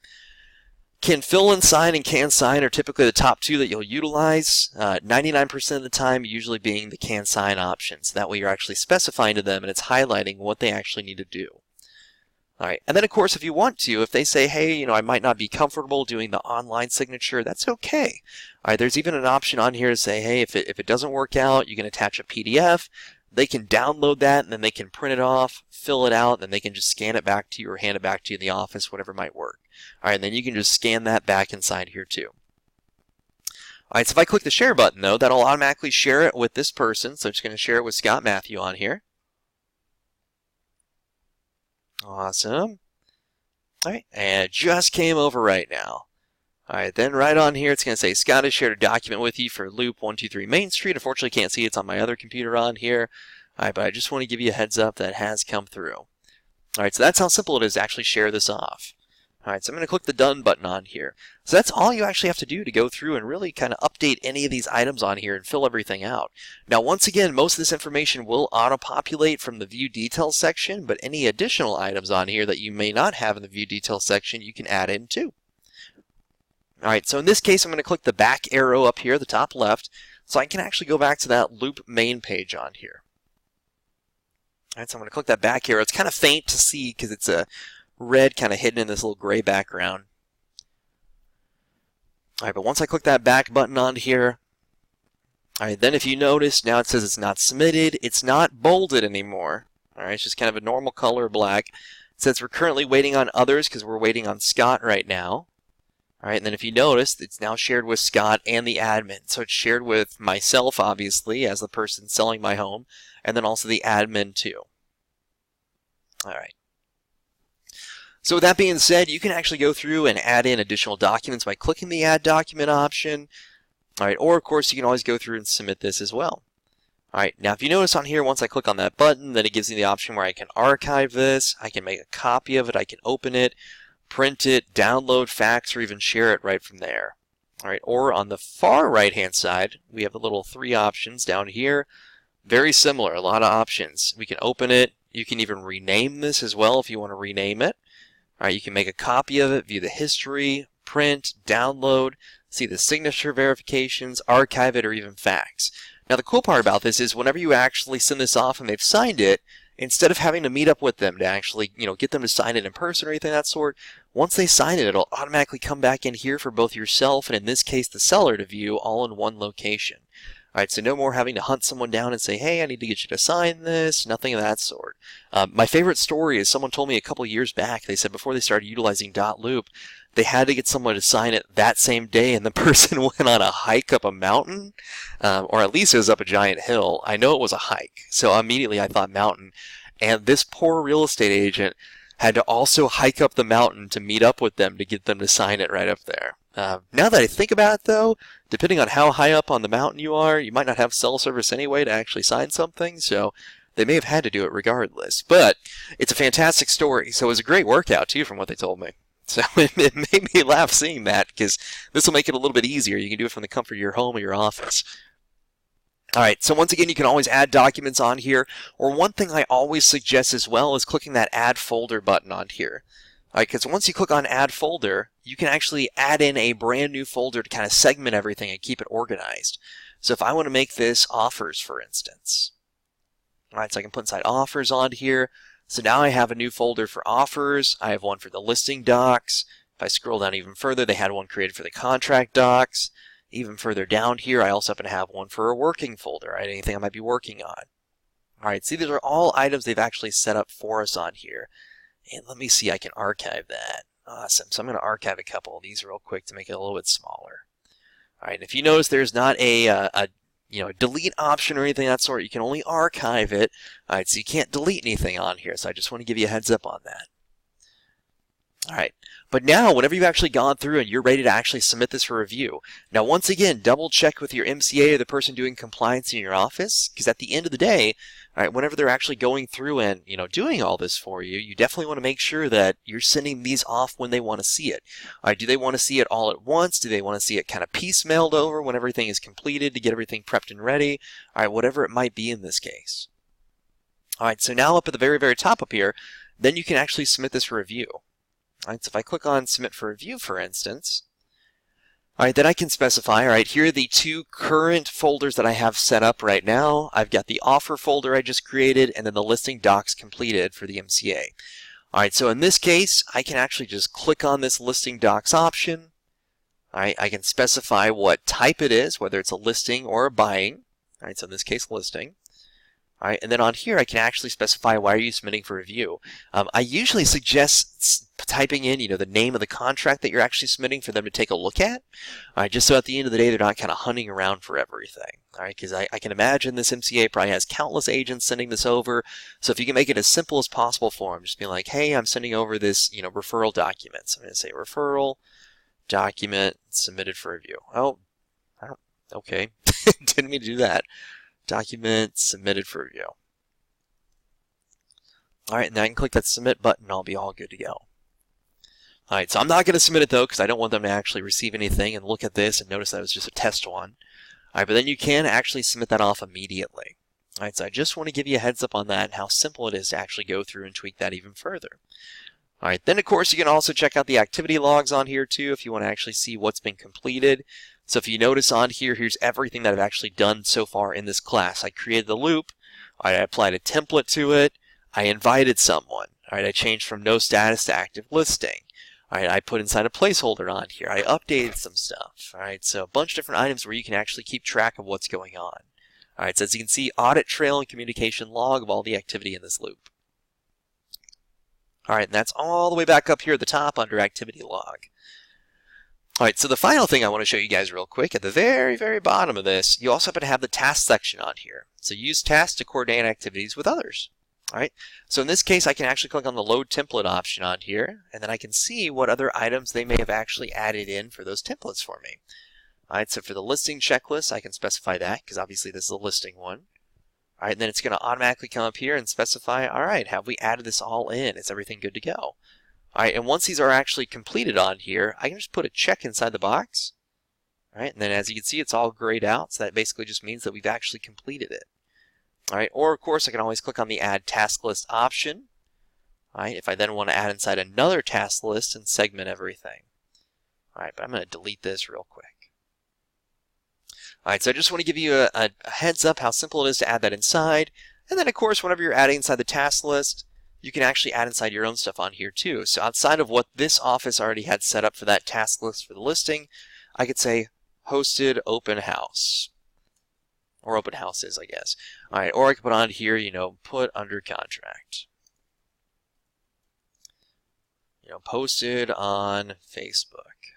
Can fill and can sign are typically the top 2 that you'll utilize. 99% of the time usually being the can sign options. That way you're actually specifying to them and it's highlighting what they actually need to do. All right, and then of course if you want to, if they say, hey, I might not be comfortable doing the online signature, that's okay. All right, there's even an option on here to say, hey, if it doesn't work out, you can attach a PDF. They can download that and then they can print it off, fill it out, and then they can just scan it back to you or hand it back to you in the office, whatever might work. All right, and then you can just scan that back inside here too. All right, so if I click the share button though, that'll automatically share it with this person. So I'm just going to share it with Scott Matthew on here. Awesome. All right, and it just came over right now. All right, then right on here, it's going to say, Scott has shared a document with you for Loop 123 Main Street. Unfortunately, can't see it's on my other computer on here. All right, but I just want to give you a heads up that it has come through. All right, so that's how simple it is to actually share this off. All right, so I'm going to click the Done button on here. So that's all you actually have to do to go through and really kind of update any of these items on here and fill everything out. Now, once again, most of this information will auto-populate from the View Details section, but any additional items on here that you may not have in the View Details section, you can add in too. All right, so in this case, I'm going to click the back arrow up here, the top left, so I can actually go back to that Loop main page on here. All right, so I'm going to click that back arrow. It's kind of faint to see because it's a red kind of hidden in this little gray background. All right, but once I click that back button on here, all right, then if you notice, now it says it's not submitted. It's not bolded anymore. All right, it's just kind of a normal color black. It says we're currently waiting on others because we're waiting on Scott right now. All right, and then if you notice, it's now shared with Scott and the admin. So it's shared with myself, obviously, as the person selling my home, and then also the admin too. All right. So with that being said, you can actually go through and add in additional documents by clicking the Add Document option. All right, or of course, you can always go through and submit this as well. All right, now if you notice on here, once I click on that button, then it gives me the option where I can archive this, I can make a copy of it, I can open it, print it, download, fax, or even share it right from there. All right, or on the far right-hand side, we have the little 3 options down here. Very similar, a lot of options. We can open it. You can even rename this as well if you want to rename it. All right, you can make a copy of it, view the history, print, download, see the signature verifications, archive it, or even fax. Now, the cool part about this is whenever you actually send this off and they've signed it, instead of having to meet up with them to actually, get them to sign it in person or anything of that sort, once they sign it, it'll automatically come back in here for both yourself and, in this case, the seller to view all in one location. All right, so no more having to hunt someone down and say, hey, I need to get you to sign this, nothing of that sort. My favorite story is someone told me a couple years back, they said before they started utilizing Dotloop, they had to get someone to sign it that same day, and the person went on a hike up a mountain, or at least it was up a giant hill. I know it was a hike, so immediately I thought mountain. And this poor real estate agent had to also hike up the mountain to meet up with them to get them to sign it right up there. Now that I think about it, though, depending on how high up on the mountain you are, you might not have cell service anyway to actually sign something, so they may have had to do it regardless. But it's a fantastic story, so it was a great workout, too, from what they told me. So it made me laugh seeing that, because this will make it a little bit easier. You can do it from the comfort of your home or your office. All right, so once again, you can always add documents on here, or one thing I always suggest as well is clicking that Add Folder button on here. All right, because once you click on Add Folder, you can actually add in a brand new folder to kind of segment everything and keep it organized. So if I want to make this Offers, for instance, all right, so I can put inside Offers on here. So now I have a new folder for Offers. I have one for the listing docs. If I scroll down even further, they had one created for the contract docs. Even further down here, I also happen to have one for a working folder, right? Anything I might be working on. All right, see, these are all items they've actually set up for us on here. And let me see, I can archive that. Awesome. So I'm going to archive a couple of these real quick to make it a little bit smaller. All right, if you notice there's not a delete option or anything of that sort, you can only archive it. All right, so you can't delete anything on here. So I just want to give you a heads up on that. All right, but now whenever you've actually gone through and you're ready to actually submit this for review, now once again, double check with your MCA or the person doing compliance in your office, because at the end of the day, all right, whenever they're actually going through and doing all this for you, you definitely want to make sure that you're sending these off when they want to see it. All right, do they want to see it all at once? Do they want to see it kind of piecemealed over when everything is completed to get everything prepped and ready? All right, whatever it might be in this case. All right, so now up at the very, very top up here, then you can actually submit this for review. All right, so if I click on Submit for Review, for instance, all right, then I can specify, all right, here are the two current folders that I have set up right now. I've got the offer folder I just created, and then the listing docs completed for the MCA. All right, so in this case, I can actually just click on this listing docs option. All right, I can specify what type it is, whether it's a listing or a buying. All right, so in this case, listing. All right, and then on here, I can actually specify why are you submitting for review. I usually suggest typing in, the name of the contract that you're actually submitting for them to take a look at. All right, just so at the end of the day, they're not kind of hunting around for everything. All right, because I can imagine this MCA probably has countless agents sending this over. So if you can make it as simple as possible for them, just be like, hey, I'm sending over this, referral document. So I'm going to say referral document submitted for review. Oh, okay, didn't mean to do that. Document submitted for review. All right, and then I can click that submit button and I'll be all good to go. All right, so I'm not going to submit it though because I don't want them to actually receive anything and look at this and notice that it was just a test one. All right, but then you can actually submit that off immediately. All right, so I just want to give you a heads up on that and how simple it is to actually go through and tweak that even further. All right, then of course you can also check out the activity logs on here too if you want to actually see what's been completed. So if you notice on here, here's everything that I've actually done so far in this class. I created the loop, I applied a template to it, I invited someone, all right, I changed from no status to active listing. All right, I put inside a placeholder on here, I updated some stuff. All right, so a bunch of different items where you can actually keep track of what's going on. All right, so as you can see, audit trail and communication log of all the activity in this loop. All right, and that's all the way back up here at the top under activity log. All right, so the final thing I want to show you guys real quick, at the very, very bottom of this, you also happen to have the task section on here. So use tasks to coordinate activities with others. All right, so in this case, I can actually click on the load template option on here, and then I can see what other items they may have actually added in for those templates for me. All right, so for the listing checklist, I can specify that because obviously this is a listing one. All right, and then it's going to automatically come up here and specify, all right, have we added this all in? Is everything good to go? All right, and once these are actually completed on here, I can just put a check inside the box. All right, and then as you can see, it's all grayed out, so that basically just means that we've actually completed it. All right, or of course, I can always click on the Add Task List option. All right, if I then want to add inside another task list and segment everything. All right, but I'm going to delete this real quick. All right, so I just want to give you a heads up how simple it is to add that inside. And then, of course, whenever you're adding inside the task list, you can actually add inside your own stuff on here too. So outside of what this office already had set up for that task list for the listing, I could say hosted open house. Or open houses, I guess. All right, or I could put on here, put under contract. Posted on Facebook.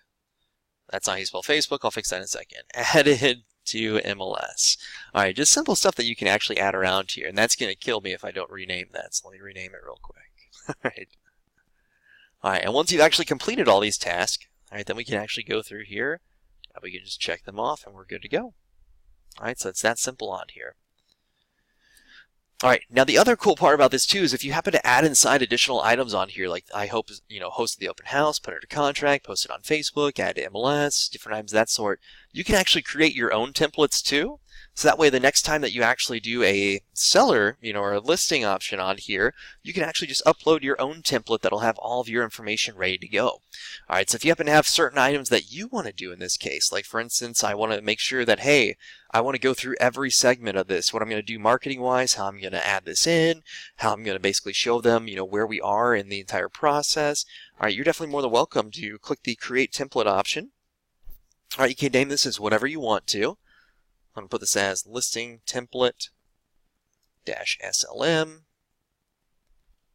That's not how you spell Facebook. I'll fix that in a second. Added to MLS. All right, just simple stuff that you can actually add around here, and that's going to kill me if I don't rename that. So let me rename it real quick. All right. All right, and once you've actually completed all these tasks, all right, then we can actually go through here, and we can just check them off, and we're good to go. All right, so it's that simple on here. All right, now the other cool part about this too is if you happen to add inside additional items on here, like I hope, hosted the open house, put it under contract, post it on Facebook, add to MLS, different items of that sort, you can actually create your own templates too. So that way the next time that you actually do a seller, or a listing option on here, you can actually just upload your own template that'll have all of your information ready to go. All right, so if you happen to have certain items that you want to do in this case, like for instance, I want to make sure that, hey, I want to go through every segment of this, what I'm going to do marketing-wise, how I'm going to add this in, how I'm going to basically show them, where we are in the entire process. All right, you're definitely more than welcome to click the Create Template option. All right, you can name this as whatever you want to. I'm going to put this as listing template -SLM.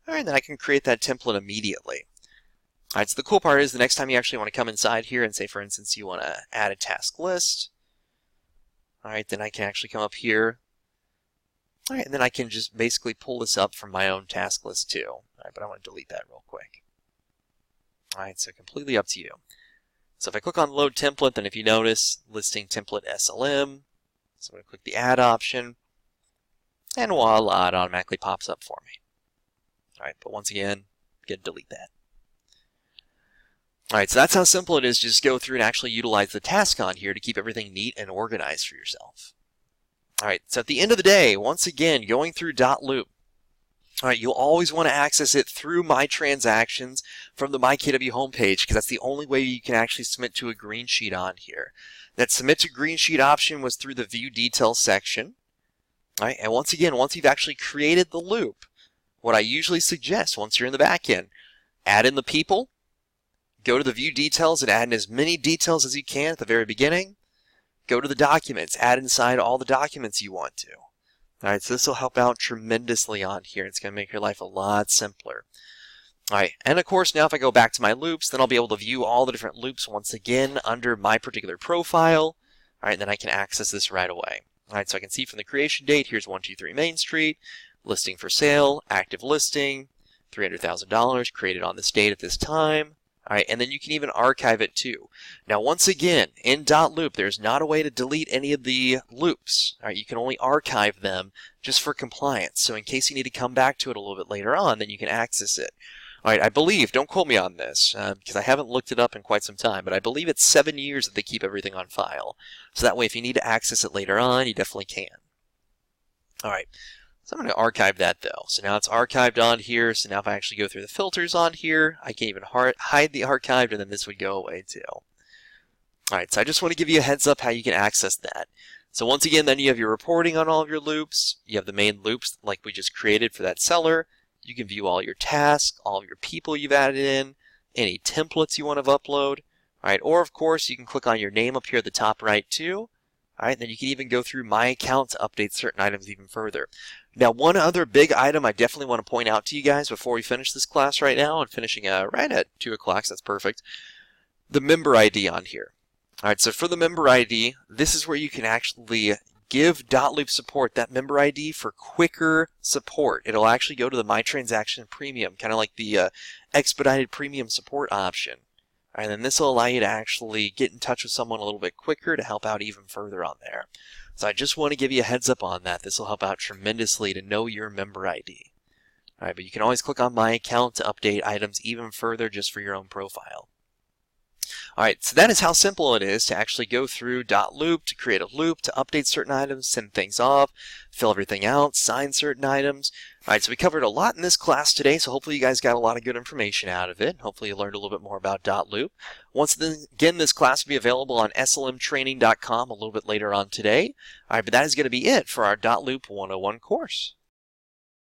All right, and then I can create that template immediately. All right, so the cool part is the next time you actually want to come inside here and say, for instance, you want to add a task list. All right, then I can actually come up here. All right, and then I can just basically pull this up from my own task list too. All right, but I want to delete that real quick. All right, so completely up to you. So if I click on load template, then if you notice, listing template SLM. So I'm going to click the add option. And voila, it automatically pops up for me. All right, but once again, delete that. All right, so that's how simple it is to just go through and actually utilize the task on here to keep everything neat and organized for yourself. All right, so at the end of the day, once again, going through Dotloop, all right, you'll always want to access it through My Transactions from the MyKW homepage, because that's the only way you can actually submit to a green sheet on here. That submit to green sheet option was through the View Details section. All right, and once again, once you've actually created the loop, what I usually suggest once you're in the back end, add in the people, go to the View Details and add in as many details as you can at the very beginning. Go to the documents, add inside all the documents you want to. All right, so this will help out tremendously on here. It's going to make your life a lot simpler. All right, and of course, now if I go back to my loops, then I'll be able to view all the different loops once again under my particular profile. All right, then I can access this right away. All right, so I can see from the creation date, here's 123 Main Street, listing for sale, active listing, $300,000, created on this date at this time. All right, and then you can even archive it too. Now, once again, in Dotloop, there's not a way to delete any of the loops. All right, you can only archive them just for compliance. So in case you need to come back to it a little bit later on, then you can access it. All right, I believe, don't quote me on this, because I haven't looked it up in quite some time, but I believe it's 7 years that they keep everything on file. So that way, if you need to access it later on, you definitely can. All right. So I'm going to archive that though. So now it's archived on here. So now if I actually go through the filters on here, I can even hide the archived, and then this would go away too. All right, so I just want to give you a heads up how you can access that. So once again, then you have your reporting on all of your loops. You have the main loops like we just created for that seller. You can view all your tasks, all of your people you've added in, any templates you want to upload. All right, or of course, you can click on your name up here at the top right too. All right, then you can even go through My Account to update certain items even further. Now, one other big item I definitely want to point out to you guys before we finish this class right now, and finishing right at 2 o'clock, so that's perfect, the member ID on here. All right, so for the member ID, this is where you can actually give Dotloop support that member ID for quicker support. It'll actually go to the My Transaction Premium, kind of like the expedited premium support option. And then this will allow you to actually get in touch with someone a little bit quicker to help out even further on there. So I just want to give you a heads up on that. This will help out tremendously to know your member ID. All right, but you can always click on My Account to update items even further just for your own profile. All right, so that is how simple it is to actually go through Dotloop to create a loop, to update certain items, send things off, fill everything out, sign certain items. All right, so we covered a lot in this class today, so hopefully you guys got a lot of good information out of it. Hopefully you learned a little bit more about Dotloop. Once again, this class will be available on slmtraining.com a little bit later on today. All right, but that is going to be it for our Dotloop 101 course.